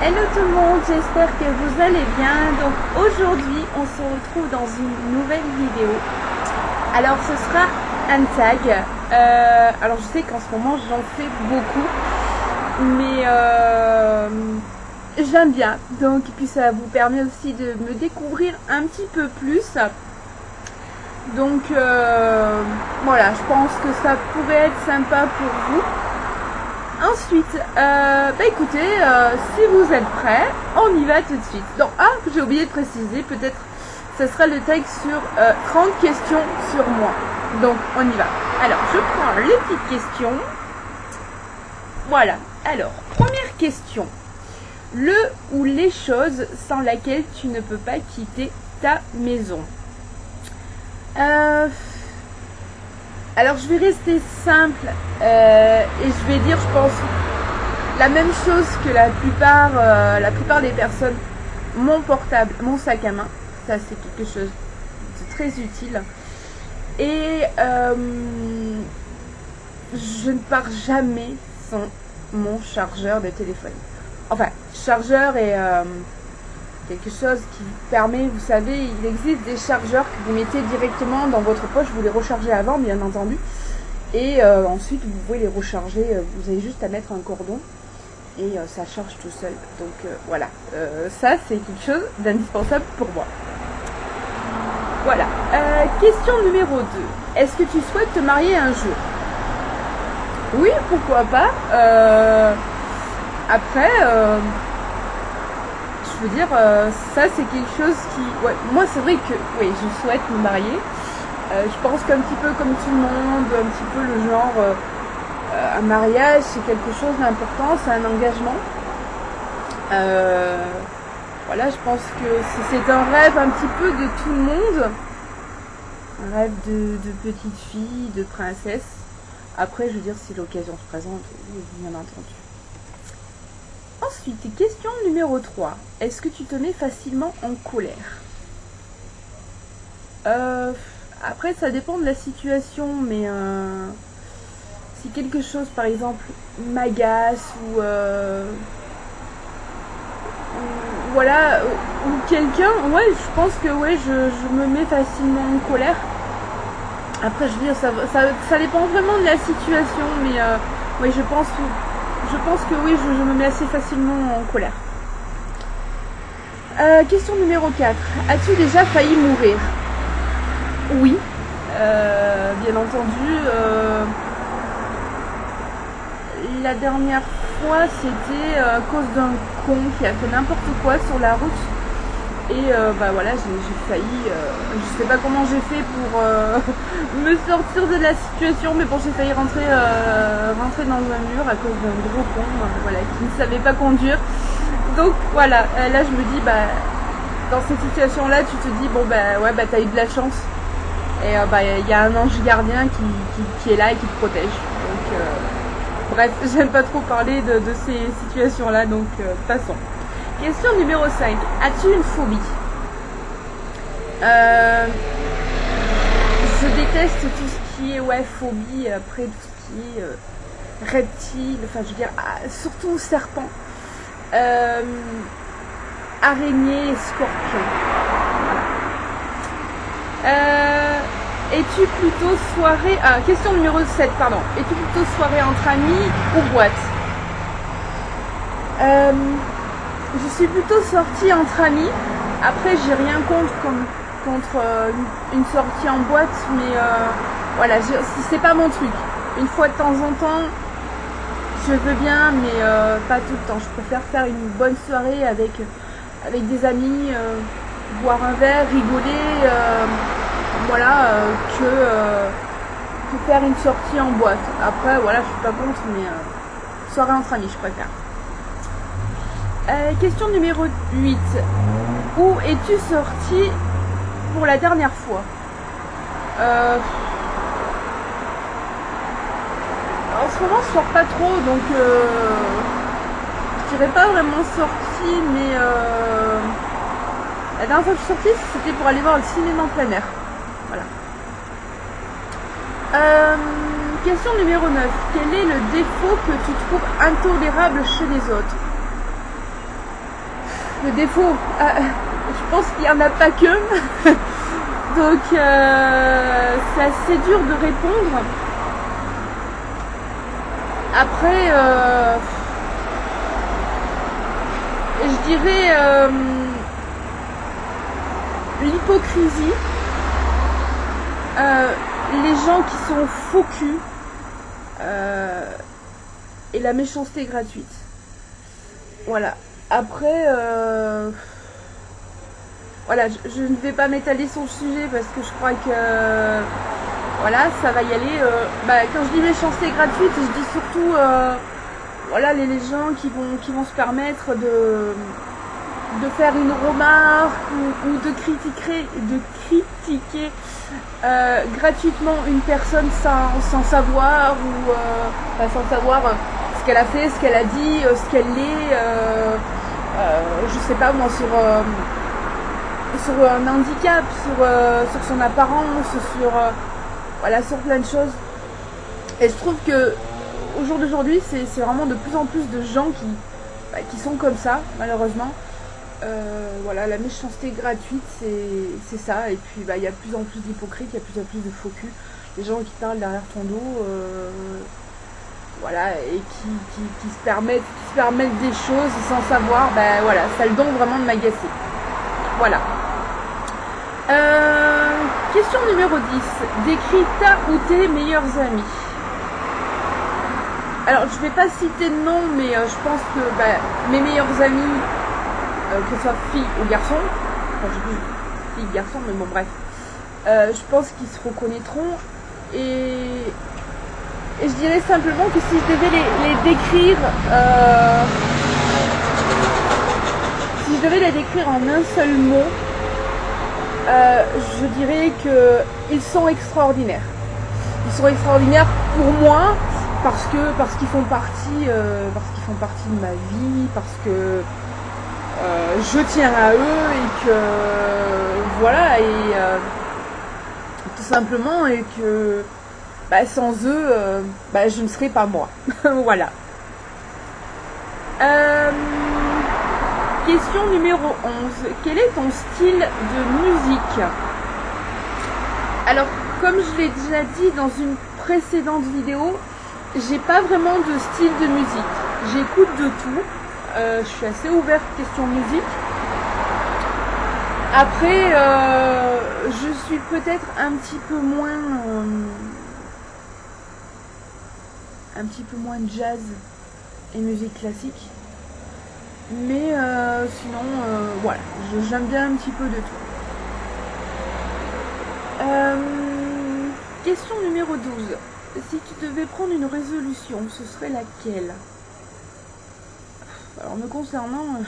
Hello tout le monde, j'espère que vous allez bien. Donc aujourd'hui on se retrouve dans une nouvelle vidéo. Alors ce sera un tag. Alors je sais qu'en ce moment j'en fais beaucoup, mais j'aime bien. Donc et puis ça vous permet aussi de me découvrir un petit peu plus. Donc voilà, je pense que ça pourrait être sympa pour vous. Ensuite, écoutez, si vous êtes prêts, on y va tout de suite. Donc, j'ai oublié de préciser, peut-être ce sera le tag sur 30 questions sur moi. Donc, on y va. Alors, je prends les petites questions. Voilà. Alors, première question. Le ou les choses sans laquelle tu ne peux pas quitter ta maison. Alors je vais rester simple et je vais dire, je pense, la même chose que la plupart des personnes. Mon portable, mon sac à main, ça c'est quelque chose de très utile. Et je ne pars jamais sans mon chargeur de téléphone. Enfin, chargeur est quelque chose qui permet, vous savez, il existe des chargeurs que vous mettez directement dans votre poche, vous les rechargez avant bien entendu, et ensuite vous pouvez les recharger, vous avez juste à mettre un cordon et ça charge tout seul. Donc voilà, ça c'est quelque chose d'indispensable pour moi. Voilà, question numéro 2. Est-ce que tu souhaites te marier un jour? Oui, pourquoi pas. Après, je veux dire, ça c'est quelque chose qui... Ouais, moi c'est vrai que oui, je souhaite me marier. Je pense qu'un petit peu comme tout le monde, un petit peu le genre, un mariage c'est quelque chose d'important, c'est un engagement. Voilà, je pense que c'est un rêve un petit peu de tout le monde. Un rêve de petite fille, de princesse. Après, je veux dire, si l'occasion se présente, oui, bien entendu. Ensuite, question numéro 3. Est-ce que tu te mets facilement en colère? Après, ça dépend de la situation, mais si quelque chose, par exemple, m'agace ou voilà, ou quelqu'un, ouais, je pense que ouais, je me mets facilement en colère. Après, je veux dire, ça dépend vraiment de la situation, mais ouais, je pense que oui, je me mets assez facilement en colère. Question numéro 4. As-tu déjà failli mourir? Oui, bien entendu. La dernière fois, c'était à cause d'un con qui a fait n'importe quoi sur la route. Et voilà, j'ai failli, je sais pas comment j'ai fait pour me sortir de la situation, mais bon, j'ai failli rentrer dans un mur à cause d'un gros con, voilà, qui ne savait pas conduire. Donc voilà, là je me dis, dans cette situation-là, tu te dis, bon ouais, t'as eu de la chance. Et il y a un ange gardien qui est là et qui te protège. Donc bref, j'aime pas trop parler de ces situations-là, donc passons. Question numéro 5. As-tu une phobie? Je déteste tout ce qui est phobie, après tout ce qui est reptile, enfin je veux dire, surtout serpent, araignée et scorpion. Voilà. Es-tu plutôt soirée... question numéro 7, pardon. Es-tu plutôt soirée entre amis ou boîte? Je suis plutôt sortie entre amis. Après, j'ai rien contre une sortie en boîte, mais voilà, c'est pas mon truc. Une fois de temps en temps, je veux bien, mais pas tout le temps. Je préfère faire une bonne soirée avec des amis, boire un verre, rigoler, voilà, que faire une sortie en boîte. Après, voilà, je suis pas contre, mais soirée entre amis, je préfère. Question numéro 8. Où es-tu sortie pour la dernière fois? En ce moment je sors pas trop, donc je dirais pas vraiment sortie, mais la dernière fois que je suis sortie, c'était pour aller voir le cinéma en plein air. Voilà. Question numéro 9. Quel est le défaut que tu trouves intolérable chez les autres? le défaut, je pense qu'il n'y en a pas que. Donc c'est assez dur de répondre. Après, je dirais l'hypocrisie, les gens qui sont faux culs et la méchanceté gratuite. Voilà. Après, voilà, je ne vais pas m'étaler sur le sujet parce que je crois que voilà, ça va y aller. Quand je dis méchanceté gratuite, je dis surtout voilà, les gens qui vont se permettre de faire une remarque ou de critiquer gratuitement une personne sans savoir ou sans savoir ce qu'elle a fait, ce qu'elle a dit, ce qu'elle est, je sais pas moi, sur un handicap, sur son apparence, voilà, sur plein de choses. Et je trouve que au jour d'aujourd'hui, c'est vraiment de plus en plus de gens qui sont comme ça, malheureusement. Voilà, la méchanceté gratuite, c'est ça. Et puis il y a de plus en plus d'hypocrites, il y a de plus en plus de faux culs, des gens qui parlent derrière ton dos, voilà, et qui se permettent des choses sans savoir. Voilà, ça a le don vraiment de m'agacer. Voilà. Question numéro 10. Décris ta ou tes meilleurs amis. Alors je vais pas citer de nom, mais je pense que mes meilleurs amis, que ce soit fille ou garçon, enfin je dis fille garçon, mais bon bref, je pense qu'ils se reconnaîtront, et je dirais simplement que si je devais les décrire, si je devais les décrire en un seul mot, je dirais qu'ils sont extraordinaires. Ils sont extraordinaires pour moi parce qu'ils font partie de ma vie, parce que je tiens à eux et que voilà, et tout simplement, et que sans eux je ne serais pas moi. Voilà. Question numéro 11. Quel est ton style de musique? Alors, comme je l'ai déjà dit dans une précédente vidéo, j'ai pas vraiment de style de musique. J'écoute de tout. Je suis assez ouverte question musique. Après, je suis peut-être un petit peu moins jazz et musique classique. Mais sinon, voilà, j'aime bien un petit peu de tout. Question numéro 12. Si tu devais prendre une résolution, ce serait laquelle? Alors, me concernant,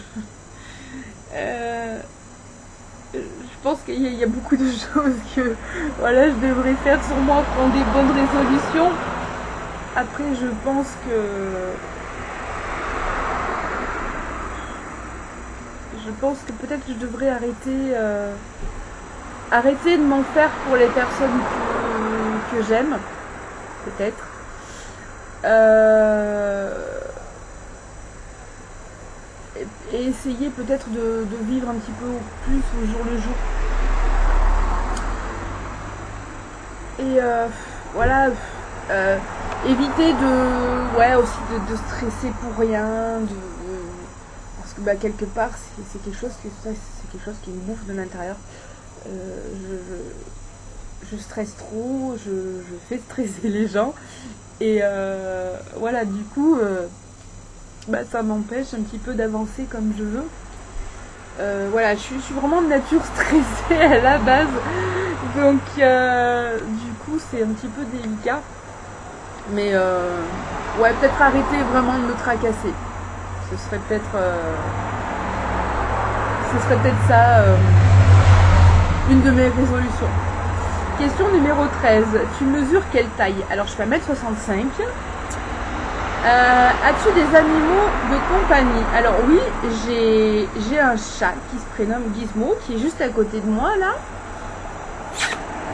je pense qu'il y a beaucoup de choses que voilà, je devrais faire sur moi, prendre des bonnes résolutions. Après, je pense que peut-être je devrais arrêter de m'en faire pour les personnes que j'aime, peut-être. Et essayer peut-être de vivre un petit peu plus au jour le jour. Et voilà, éviter aussi de stresser pour rien, parce que quelque part c'est quelque chose qui me bouffe de l'intérieur. Je stresse trop, je fais stresser les gens, et voilà, du coup ça m'empêche un petit peu d'avancer comme je veux. Voilà, je suis vraiment de nature stressée à la base, donc du coup c'est un petit peu délicat, mais peut-être arrêter vraiment de me tracasser, ce serait peut-être ça, une de mes résolutions. Question numéro 13. Tu mesures quelle taille? Alors je fais 1m65. As-tu des animaux de compagnie? Alors oui, j'ai un chat qui se prénomme Gizmo, qui est juste à côté de moi là.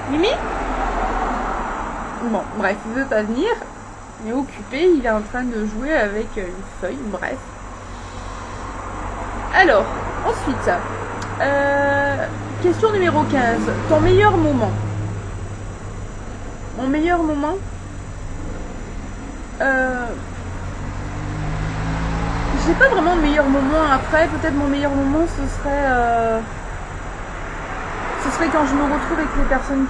Mimi? Bon, bref, il veut pas venir. Il est occupé, il est en train de jouer avec une feuille, bref. Alors, Ensuite, question numéro 15. Ton meilleur moment? Mon meilleur moment, j'ai pas vraiment de meilleur moment. Après, peut-être mon meilleur moment, ce serait quand je me retrouve avec les personnes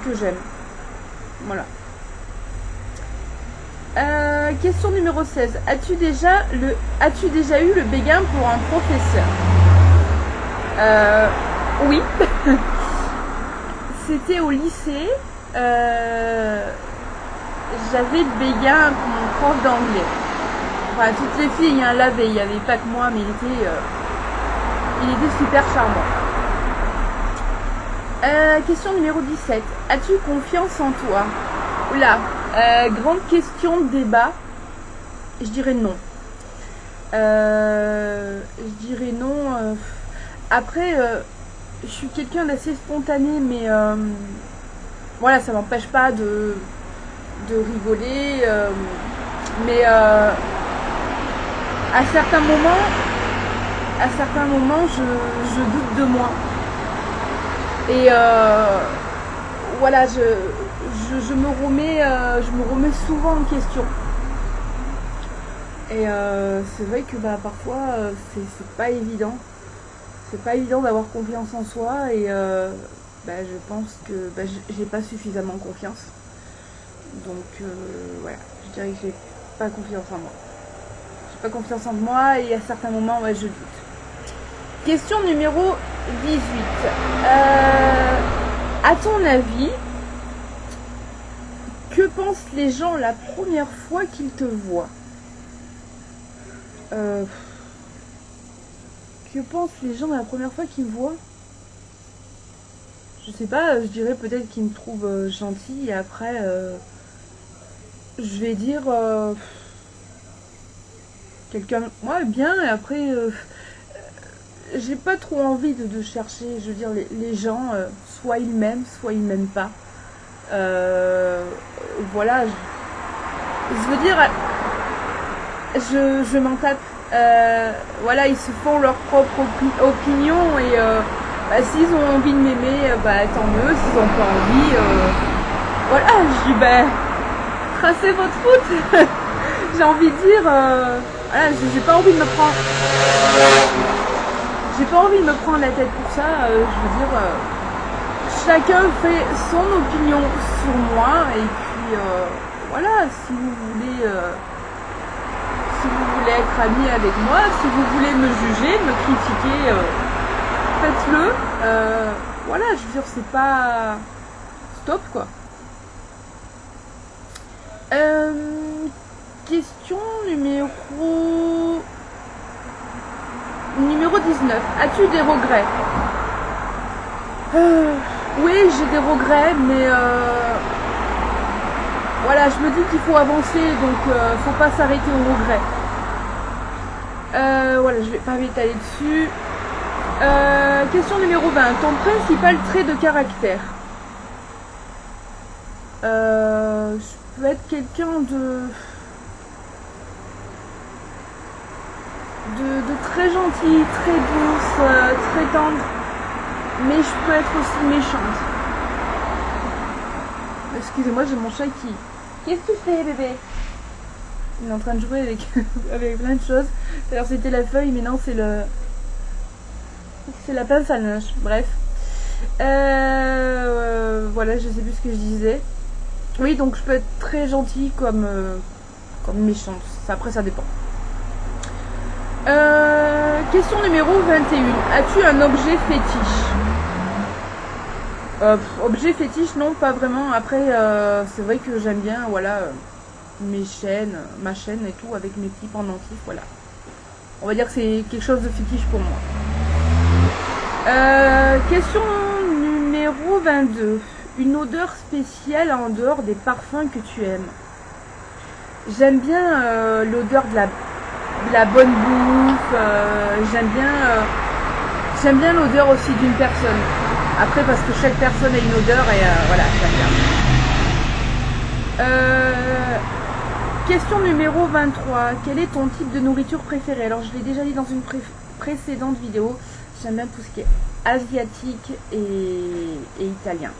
que j'aime. Voilà. Question numéro 16. As-tu déjà eu le béguin pour un professeur? Oui. C'était au lycée. J'avais le béguin pour mon prof d'anglais. Enfin, toutes les filles l'avaient. Il n'y avait pas que moi, mais il était super charmant. Question numéro 17. As-tu confiance en toi? Oula, grande question de débat. Je dirais non. Après, je suis quelqu'un d'assez spontané, mais voilà, ça m'empêche pas de rigoler. Mais à certains moments, je doute de moi. Et voilà, je me remets souvent en question. Et c'est vrai que parfois c'est pas évident. C'est pas évident d'avoir confiance en soi et je pense que j'ai pas suffisamment confiance. Donc voilà, je dirais que j'ai pas confiance en moi. J'ai pas confiance en moi et à certains moments je doute. Question numéro 18. À ton avis, que pensent les gens la première fois qu'ils te voient? Que pensent les gens la première fois qu'ils me voient? Je sais pas, je dirais peut-être qu'ils me trouvent gentil et après je vais dire quelqu'un bien et après j'ai pas trop envie de chercher, je veux dire les gens soit ils m'aiment soit ils m'aiment pas. Voilà, je veux dire je m'en tape. Voilà, ils se font leur propre opinion et s'ils ont envie de m'aimer, tant mieux. S'ils n'ont pas envie, voilà, je dis tracez votre route. J'ai envie de dire, voilà, j'ai pas envie de me prendre. J'ai pas envie de me prendre la tête pour ça. Je veux dire, chacun fait son opinion sur moi et puis voilà, si vous voulez être ami avec moi, si vous voulez me juger, me critiquer, faites-le. Voilà, je veux dire, c'est pas stop quoi. Question numéro 19. As-tu des regrets? Oui, j'ai des regrets, mais voilà, je me dis qu'il faut avancer, donc faut pas s'arrêter aux regrets. Voilà, je vais pas m'étaler dessus. Question numéro 20. Ton principal trait de caractère? Je peux être quelqu'un de très gentil, très douce, très tendre, mais je peux être aussi méchante. Excusez-moi, j'ai mon chat qui... Qu'est-ce que tu fais, bébé? Il est en train de jouer avec, avec plein de choses. Alors c'était la feuille, mais non, c'est la pince à linge. Bref. Voilà, je sais plus ce que je disais. Oui, donc je peux être très gentille comme méchante. Après, ça dépend. Question numéro 21. As-tu un objet fétiche? Objet fétiche, non, pas vraiment. Après, c'est vrai que j'aime bien, voilà, ma chaîne et tout, avec mes petits pendentifs, voilà. On va dire que c'est quelque chose de fétiche pour moi. Question numéro 22. Une odeur spéciale en dehors des parfums que tu aimes? J'aime bien l'odeur de la bonne bouffe. J'aime bien l'odeur aussi d'une personne. Après, parce que chaque personne a une odeur et voilà, j'aime bien. Question numéro 23. Quel est ton type de nourriture préférée? Alors, je l'ai déjà dit dans une précédentes vidéos. J'aime bien tout ce qui est asiatique et italien.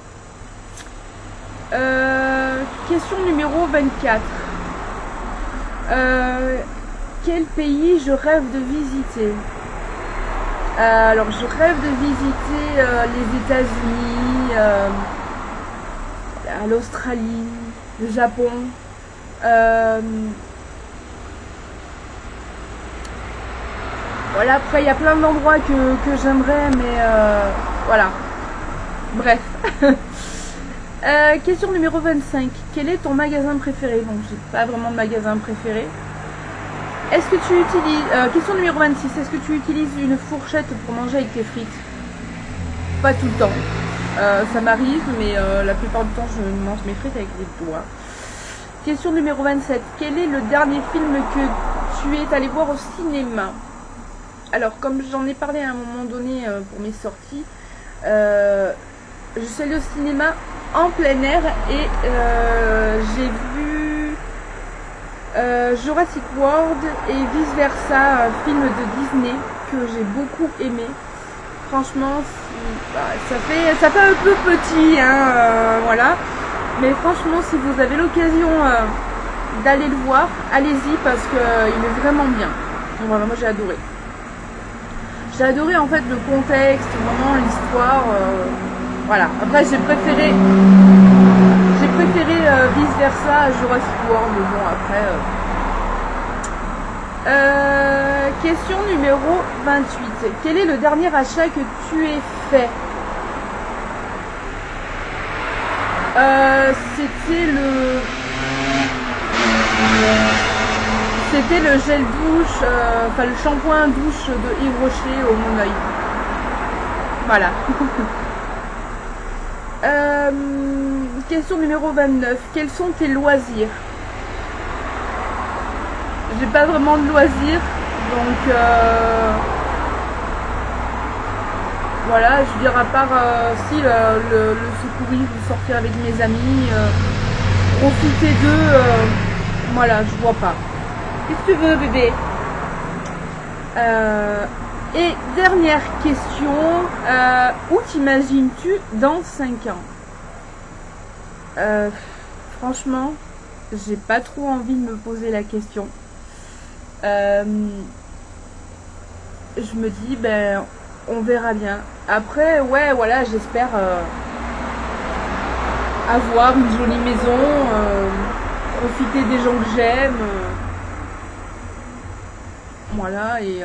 Question numéro 24. Quel pays je rêve de visiter? Alors je rêve de visiter les États-Unis, l'Australie, le Japon. Voilà, après il y a plein d'endroits que j'aimerais, mais voilà. Bref. Question numéro 25. Quel est ton magasin préféré? Donc j'ai pas vraiment de magasin préféré. Est-ce que tu utilises... question numéro 26. Est-ce que tu utilises une fourchette pour manger avec tes frites? Pas tout le temps. Ça m'arrive, mais la plupart du temps je mange mes frites avec les doigts. Question numéro 27. Quel est le dernier film que tu es allé voir au cinéma? Alors, comme j'en ai parlé à un moment donné pour mes sorties, je suis allée au cinéma en plein air et j'ai vu Jurassic World et vice versa, un film de Disney que j'ai beaucoup aimé. Franchement, ça fait un peu petit, hein, voilà. Mais franchement, si vous avez l'occasion d'aller le voir, allez-y parce qu'il est vraiment bien. Donc, voilà, moi j'ai adoré. J'ai adoré en fait le contexte, vraiment l'histoire. Voilà. Après j'ai préféré vice versa à Jurassic World, mais bon après. Question numéro 28. Quel est le dernier achat que tu aies fait? C'était le gel douche, enfin le shampoing douche de Yves Rocher au Mon Oeil. Voilà. Question numéro 29. Quels sont tes loisirs? J'ai pas vraiment de loisirs, donc voilà, je veux dire à part si le secourisme, sortir avec mes amis, profiter d'eux, voilà, je vois pas. Qu'est-ce que tu veux, bébé? Et dernière question, où t'imagines-tu dans 5 ans? Franchement, j'ai pas trop envie de me poser la question. Je me dis, ben, on verra bien. Après, ouais, voilà, j'espère avoir une jolie maison, profiter des gens que j'aime. Voilà, et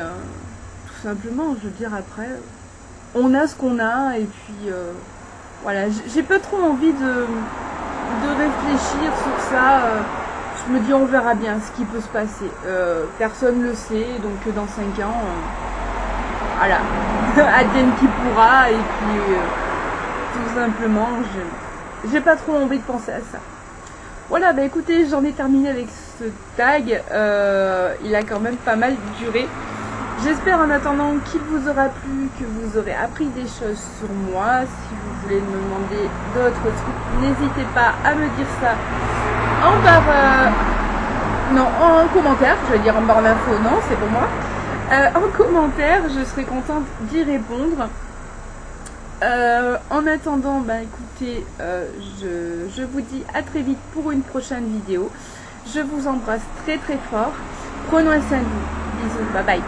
tout simplement, je veux dire, après, on a ce qu'on a, et puis, voilà, j'ai pas trop envie de réfléchir sur ça. Je me dis, on verra bien ce qui peut se passer. Personne ne le sait, donc dans 5 ans, voilà, advienne qui pourra, et puis, tout simplement, j'ai pas trop envie de penser à ça. Voilà, bah écoutez, j'en ai terminé avec ce tag, il a quand même pas mal duré. J'espère en attendant qu'il vous aura plu, que vous aurez appris des choses sur moi. Si vous voulez me demander d'autres trucs, n'hésitez pas à me dire ça en barre... non, en commentaire, je vais dire en barre d'infos, non, c'est pour moi. En commentaire, je serai contente d'y répondre. En attendant, bah écoutez, je vous dis à très vite pour une prochaine vidéo. Je vous embrasse très très fort. Prenez soin de vous. Bisous, bye bye.